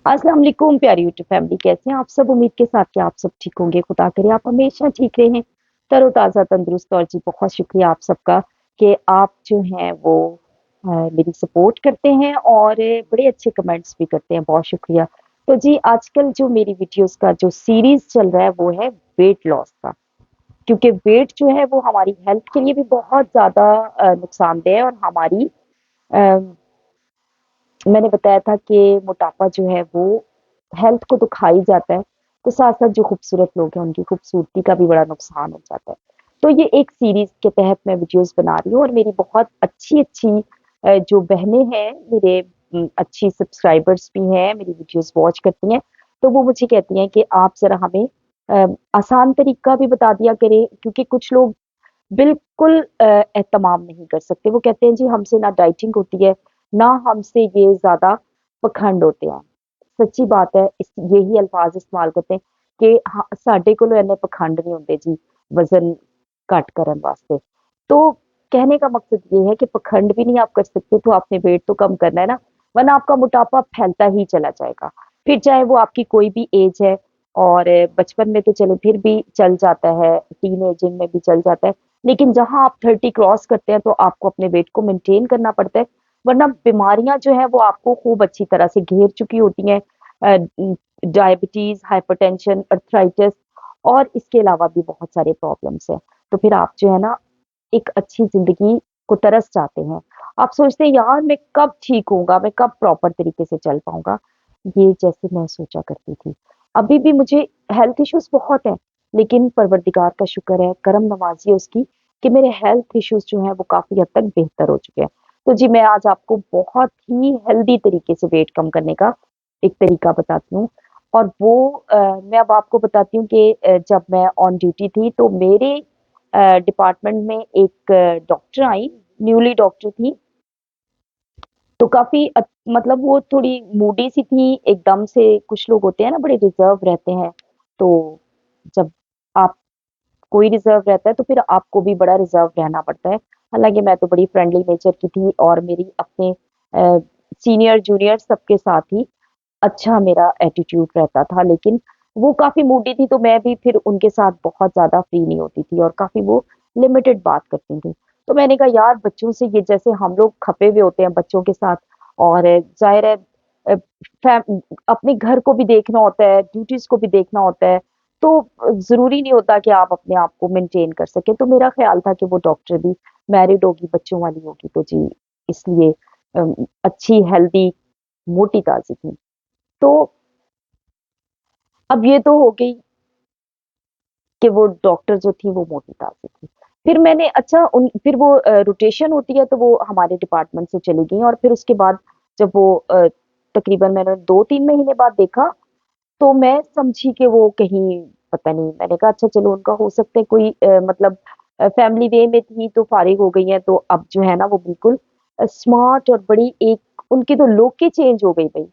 अस्सलाम वालेकुम प्यारी यूट्यूब फैमिली, कैसे हैं आप सब। उम्मीद के साथ कि आप सब ठीक होंगे। खुदा करे आप हमेशा ठीक रहें, तरोताज़ा तंदुरुस्त। और जी बहुत शुक्रिया आप सबका कि आप जो हैं वो मेरी सपोर्ट करते हैं और बड़े अच्छे कमेंट्स भी करते हैं। बहुत शुक्रिया। तो जी आजकल जो मेरी वीडियोस का जो सीरीज चल रहा है वो है वेट लॉस का, क्योंकि वेट जो है वो हमारी हेल्थ के लिए भी बहुत ज़्यादा नुकसानदेह है। और हमारी मैंने बताया था कि मोटापा जो है वो हेल्थ को तो खा ही जाता है, तो साथ-साथ जो खूबसूरत लोग हैं उनकी खूबसूरती का भी बड़ा नुकसान हो जाता है। तो ये एक सीरीज़ के तहत मैं वीडियोज़ बना रही हूँ और मेरी बहुत अच्छी-अच्छी जो बहनें हैं, मेरे अच्छी सब्सक्राइबर्स भी हैं, मेरी वीडियोज़ वॉच करती हैं, तो वो मुझे कहती हैं कि आप ज़रा हमें आसान तरीका भी बता दिया करें, क्योंकि कुछ लोग बिल्कुल एहतमाम नहीं कर सकते। वो कहते हैं जी हमसे ना डाइटिंग होती है, ना हमसे ये ज़्यादा पखंड होते हैं। सच्ची बात है, यही अल्फाज़ इस्तेमाल करते हैं कि हाँ, साडे कोलों इन्ने पखंड नहीं होंदे जी वज़न घट करन वास्ते। तो कहने का मकसद ये है कि पखंड भी नहीं आप कर सकते तो आपने वेट तो कम करना है ना, वरना आपका मोटापा फैलता ही चला जाएगा। फिर चाहे वो आपकी कोई भी एज है, और बचपन में तो चलो फिर भी चल जाता है, टीनेजिंग में भी चल जाता है। लेकिन जहाँ आप 30 क्रॉस करते हैं तो आपको अपने वेट को मेंटेन करना पड़ता है, वरना बीमारियां जो है वो आपको खूब अच्छी तरह से घेर चुकी होती हैं। डायबिटीज, हाइपरटेंशन, अर्थराइटिस और इसके अलावा भी बहुत सारे प्रॉब्लम्स हैं। तो फिर आप जो है ना एक अच्छी जिंदगी को तरस जाते हैं। आप सोचते हैं यार मैं कब ठीक होऊंगा, मैं कब प्रॉपर तरीके से चल पाऊंगा। ये जैसे मैं सोचा करती थी। अभी भी मुझे हेल्थ इश्यूज बहुत हैं, लेकिन परवरदिगार का शुक्र है, करम नवाज़ी है उसकी कि मेरे हेल्थ इश्यूज जो हैं वो काफ़ी हद तक बेहतर हो चुके हैं। तो जी मैं आज आपको बहुत ही हेल्दी तरीके से वेट कम करने का एक तरीका बताती हूँ। और वो मैं अब आपको बताती हूँ कि जब मैं ऑन ड्यूटी थी तो मेरे डिपार्टमेंट में एक डॉक्टर आई, न्यूली डॉक्टर थी। तो काफ़ी मतलब वो थोड़ी मूडी सी थी, एकदम से कुछ लोग होते हैं ना बड़े रिज़र्व रहते हैं, तो जब आप कोई रिज़र्व रहता है तो फिर आपको भी बड़ा रिज़र्व रहना पड़ता है। हालाँकि मैं तो बड़ी फ्रेंडली नेचर की थी और मेरी अपने सीनियर जूनियर सबके साथ ही अच्छा मेरा एटीट्यूड रहता था, लेकिन वो काफ़ी मूडी थी तो मैं भी फिर उनके साथ बहुत ज़्यादा फ्री नहीं होती थी और काफ़ी वो लिमिटेड बात करती थी। तो मैंने कहा यार बच्चों से ये जैसे हम लोग खपे हुए होते हैं बच्चों के साथ, और ज़ाहिर है अपने घर को भी देखना होता है, ड्यूटीज़ को भी देखना होता है, तो ज़रूरी नहीं होता कि आप अपने आप को मेंटेन कर सकें। तो मेरा ख़्याल था कि वो डॉक्टर भी मैरिड होगी, बच्चों वाली होगी, तो जी इसलिए अच्छी हेल्दी मोटी-ताज़ी थी। तो अब ये तो हो गई कि वो डॉक्टर जो थी वो मोटी-ताज़ी थी। फिर मैंने अच्छा उन फिर वो रोटेशन होती है तो वो हमारे डिपार्टमेंट से चली गईं, और फिर उसके बाद जब वो तकरीबन मैंने 2-3 महीने बाद देखा, तो मैं समझी कि वो कहीं पता नहीं, मैंने कहा अच्छा चलो उनका हो सकता है कोई मतलब फैमिली वे में थी तो फारिग हो गई हैं, तो अब जो है ना वो बिल्कुल स्मार्ट और बड़ी एक उनकी तो लुक ही चेंज हो गई भई।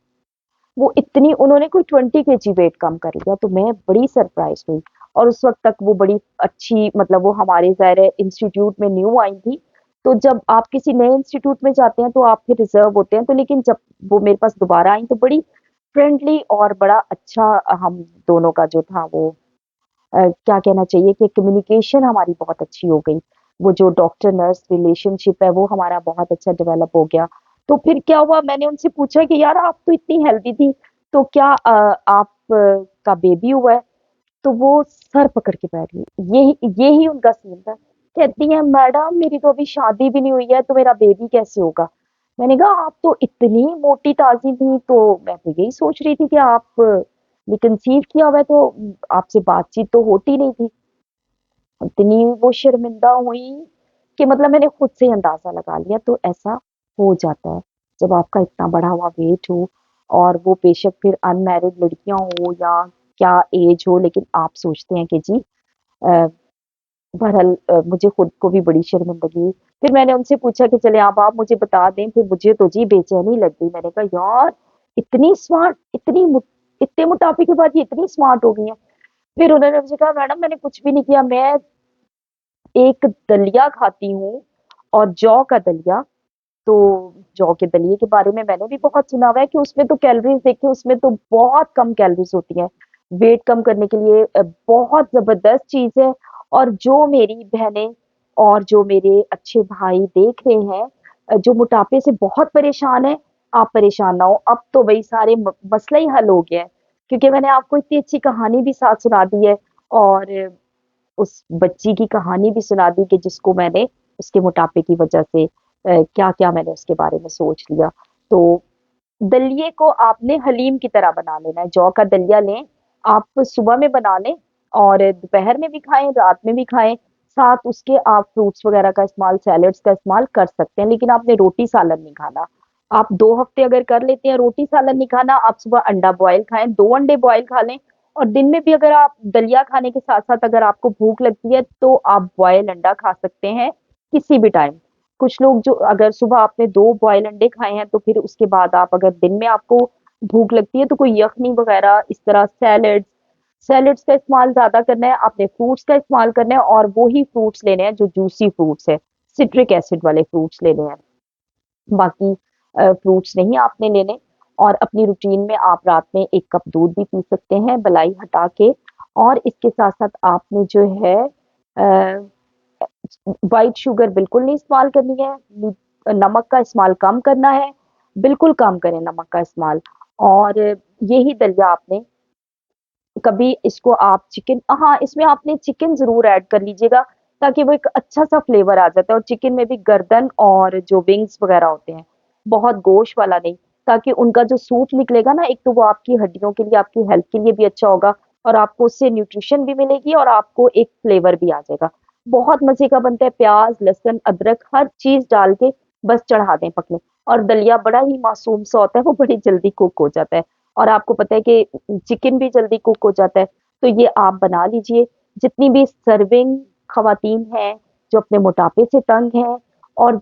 वो इतनी उन्होंने कोई 20 केजी वेट कम कर लिया, तो मैं बड़ी सरप्राइज़ हुई। और उस वक़्त तक वो बड़ी अच्छी मतलब वो हमारे ज़ाहिर है इंस्टीट्यूट में न्यू आई थी, तो जब आप किसी नए इंस्टीट्यूट में जाते हैं तो आप फिर रिज़र्व होते हैं, तो लेकिन जब वो मेरे पास दोबारा आई तो बड़ी फ्रेंडली और बड़ा अच्छा हम दोनों का जो था वो क्या कहना चाहिए कि कम्युनिकेशन हमारी बहुत अच्छी हो गई। वो जो डॉक्टर नर्स रिलेशनशिप है वो हमारा बहुत अच्छा डेवलप हो गया। तो फिर क्या हुआ, मैंने उनसे पूछा कि यार आप तो इतनी हेल्दी थी, तो क्या आप का बेबी हुआ है? तो वो सर पकड़ के बैठ गई। यही उनका सीन था। कहती हैं मैडम मेरी तो अभी शादी भी नहीं हुई है तो मेरा बेबी कैसे होगा? मैंने कहा आप तो इतनी मोटी-ताज़ी थी, तो मैं तो यही सोच रही थी कि आप ने कंसीव किया हुआ है, तो आपसे बातचीत तो होती नहीं थी। इतनी वो शर्मिंदा हुई कि मतलब मैंने खुद से ही अंदाज़ा लगा लिया। तो ऐसा हो जाता है जब आपका इतना बढ़ा हुआ वेट हो, और वो बेशक फिर अनमैरिड लड़कियाँ हो या क्या एज हो, लेकिन आप सोचते हैं कि जी अ, बहरहाल मुझे खुद को भी बड़ी शर्मिंदगी हुई। फिर मैंने उनसे पूछा कि चले अब आप मुझे बता दें, फिर मुझे तो जी बेचैनी लग गई। मैंने कहा यार इतनी स्मार्ट, इतने मोटापे के बाद ये इतनी स्मार्ट हो गई हैं। फिर उन्होंने मुझे कहा मैडम मैंने कुछ भी नहीं किया, मैं एक दलिया खाती हूँ और जौ का दलिया, तो जौ के दलिए के बारे में मैंने भी बहुत सुना हुआ है कि उसमें तो कैलोरीज़ देखिए उसमें तो बहुत कम कैलोरीज़ होती हैं। वेट कम करने के लिए बहुत ज़बरदस्त चीज़ है और जो मेरी बहनें और जो मेरे अच्छे भाई देख रहे हैं जो मोटापे से बहुत परेशान हैं, आप परेशान ना हो। अब तो भई सारे म मसला ही हल हो गया है, क्योंकि मैंने आपको इतनी अच्छी कहानी भी साथ सुना दी है और उस बच्ची की कहानी भी सुना दी कि जिसको मैंने उसके मोटापे की वजह से क्या-क्या मैंने उसके बारे में सोच लिया। तो दलिए को आपने हलीम की तरह बना लेना है, जौ का दलिया लें, आप सुबह में बना लें और दोपहर में भी खाएँ, रात में भी खाएँ, साथ उसके आप फ्रूट्स वगैरह का इस्तेमाल, सैलेड्स का इस्तेमाल कर सकते हैं, लेकिन आपने रोटी-सालन नहीं खाना। आप 2 हफ्ते अगर कर लेते हैं रोटी-सालन नहीं खाना, आप सुबह अंडा बॉयल खाएँ, 2 अंडे बॉयल खा लें और दिन में भी अगर आप दलिया खाने के साथ-साथ अगर आपको भूख लगती है, तो आप बॉयल अंडा खा सकते हैं, किसी भी टाइम। कुछ लोग जो अगर सुबह आपने 2 बॉयल अंडे खाए हैं, तो फिर उसके बाद आप अगर दिन में आपको भूख लगती है, तो कोई यखनी वगैरह इस तरह सैलेड्स सैलेड्स का इस्तेमाल ज़्यादा करना है, आपने फ्रूट्स का इस्तेमाल करना है और वो ही फ्रूट्स लेने हैं जो जूसी फ्रूट्स हैं, सिट्रिक एसिड वाले फ्रूट्स लेने हैं। बाकी फ्रूट्स नहीं आपने लेने और अपनी रूटीन में आप रात में 1 कप दूध भी पी सकते हैं, मलाई हटा के और इसके साथ-साथ आपने जो है व्हाइट शुगर बिल्कुल नहीं इस्तेमाल करनी है, नमक का इस्तेमाल कम करना है, बिल्कुल कम करें नमक का इस्तेमाल और यही दलिया आपने कभी इसको आप चिकन हाँ, इसमें आपने चिकन ज़रूर ऐड कर लीजिएगा, ताकि वो एक अच्छा-सा फ्लेवर आ जाता है और चिकन में भी गर्दन और जो विंग्स वगैरह होते हैं, बहुत गोश्त वाला नहीं, ताकि उनका जो सूप निकलेगा ना, एक तो वो आपकी हड्डियों के लिए, आपकी हेल्थ के लिए भी अच्छा होगा और आपको उससे न्यूट्रिशन भी मिलेगी और आपको एक फ्लेवर भी आ जाएगा। बहुत मज़े का बनता है, प्याज़, लहसुन, अदरक हर चीज़ डाल के बस चढ़ा दें पकने और दलिया बड़ा ही मासूम सा होता है, वो बड़ी जल्दी कुक हो जाता है और आपको पता है कि चिकन भी जल्दी कुक हो जाता है, तो ये आप बना लीजिए। जितनी भी सर्विंग ख़वातीन हैं, जो अपने मोटापे से तंग हैं और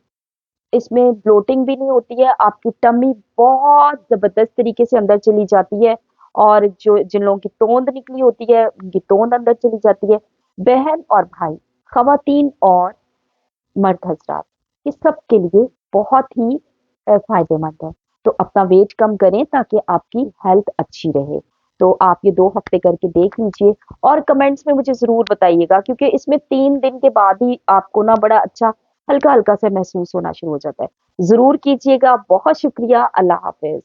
इसमें ब्लोटिंग भी नहीं होती है, आपकी टमी बहुत ज़बरदस्त तरीके से अंदर चली जाती है और जो जिन लोगों की तोंद निकली होती है, उनकी तोंद अंदर चली जाती है। बहन और भाई, ख़वातीन और मर्द हज़रात, ये सब के लिए बहुत ही फ़ायदेमंद है। तो अपना वेट कम करें ताकि आपकी हेल्थ अच्छी रहे। तो आप ये 2 हफ़्ते करके देख लीजिए और कमेंट्स में मुझे ज़रूर बताइएगा क्योंकि इसमें 3 दिन के बाद ही आपको ना बड़ा अच्छा हल्का-हल्का सा महसूस होना शुरू हो जाता है। ज़रूर कीजिएगा, बहुत शुक्रिया, अल्लाह हाफ़िज़।